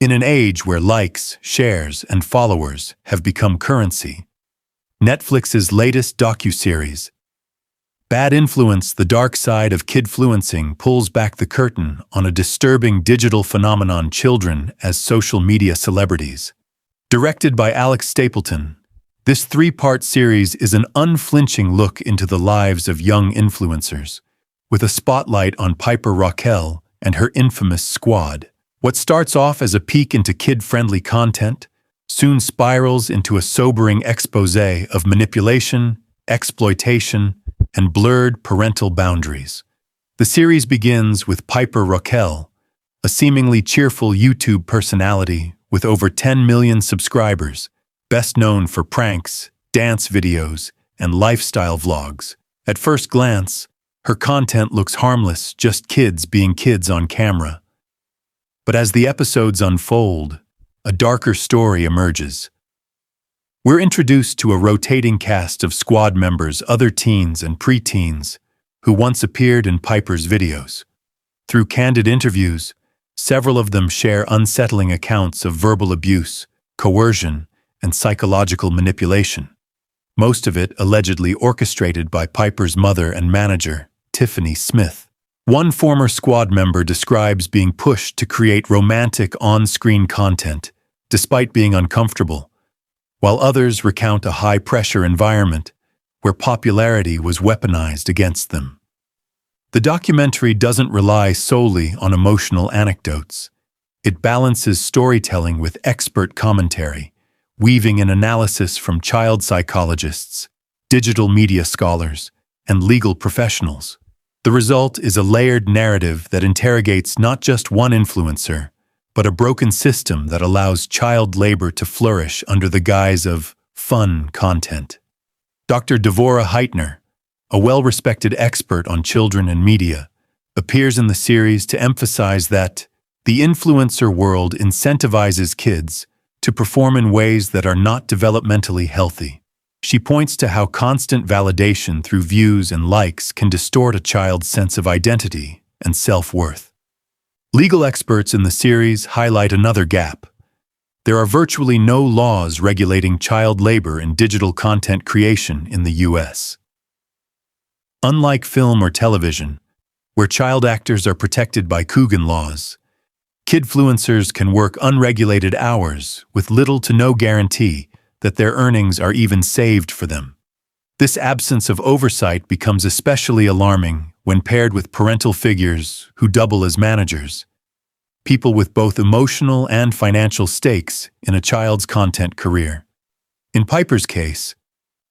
In an age where likes, shares, and followers have become currency, Netflix's latest docuseries, Bad Influence: The Dark Side of Kidfluencing, pulls back the curtain on a disturbing digital phenomenon: children as social media celebrities. Directed by Alex Stapleton, this three-part series is an unflinching look into the lives of young influencers, with a spotlight on Piper Rockelle and her infamous squad. What starts off as a peek into kid-friendly content soon spirals into a sobering exposé of manipulation, exploitation, and blurred parental boundaries. The series begins with Piper Rockelle, a seemingly cheerful YouTube personality with over 10 million subscribers, best known for pranks, dance videos, and lifestyle vlogs. At first glance, her content looks harmless, just kids being kids on camera. But as the episodes unfold, a darker story emerges. We're introduced to a rotating cast of squad members, other teens and preteens, who once appeared in Piper's videos. Through candid interviews, several of them share unsettling accounts of verbal abuse, coercion, and psychological manipulation, most of it allegedly orchestrated by Piper's mother and manager, Tiffany Smith. One former squad member describes being pushed to create romantic on-screen content, despite being uncomfortable, while others recount a high-pressure environment where popularity was weaponized against them. The documentary doesn't rely solely on emotional anecdotes. It balances storytelling with expert commentary, weaving in analysis from child psychologists, digital media scholars, and legal professionals. The result is a layered narrative that interrogates not just one influencer, but a broken system that allows child labor to flourish under the guise of fun content. Dr. Devorah Heitner, a well-respected expert on children and media, appears in the series to emphasize that the influencer world incentivizes kids to perform in ways that are not developmentally healthy. She points to how constant validation through views and likes can distort a child's sense of identity and self-worth. Legal experts in the series highlight another gap. There are virtually no laws regulating child labor in digital content creation in the U.S. Unlike film or television, where child actors are protected by Coogan laws, kidfluencers can work unregulated hours with little to no guarantee that their earnings are even saved for them. This absence of oversight becomes especially alarming when paired with parental figures who double as managers, people with both emotional and financial stakes in a child's content career. In Piper's case,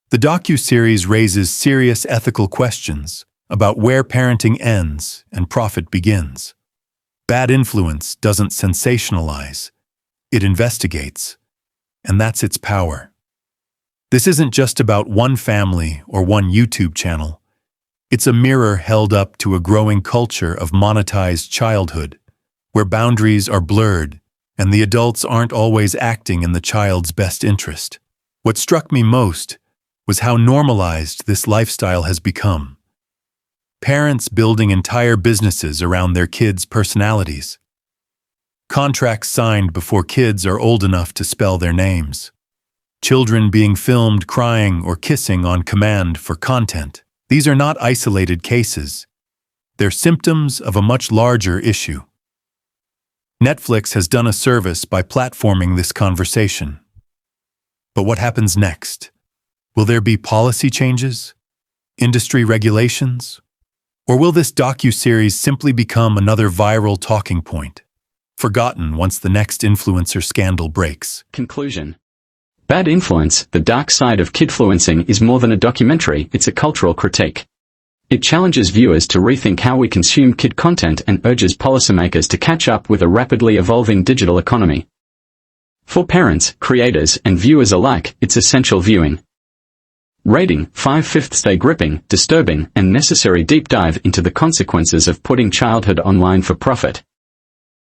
the docuseries raises serious ethical questions about where parenting ends and profit begins. Bad Influence doesn't sensationalize, it investigates, and that's its power. This isn't just about one family or one YouTube channel. It's a mirror held up to a growing culture of monetized childhood, where boundaries are blurred and the adults aren't always acting in the child's best interest. What struck me most was how normalized this lifestyle has become. Parents building entire businesses around their kids' personalities. Contracts signed before kids are old enough to spell their names. Children being filmed crying or kissing on command for content. These are not isolated cases. They're symptoms of a much larger issue. Netflix has done a service by platforming this conversation. But what happens next? Will there be policy changes? Industry regulations? Or will this docuseries simply become another viral talking point, forgotten once the next influencer scandal breaks? Conclusion. Bad Influence: The Dark Side of Kidfluencing is more than a documentary, it's a cultural critique. It challenges viewers to rethink how we consume kid content and urges policymakers to catch up with a rapidly evolving digital economy. For parents, creators, and viewers alike, it's essential viewing. Rating: 5/5. A gripping, disturbing, and necessary deep dive into the consequences of putting childhood online for profit.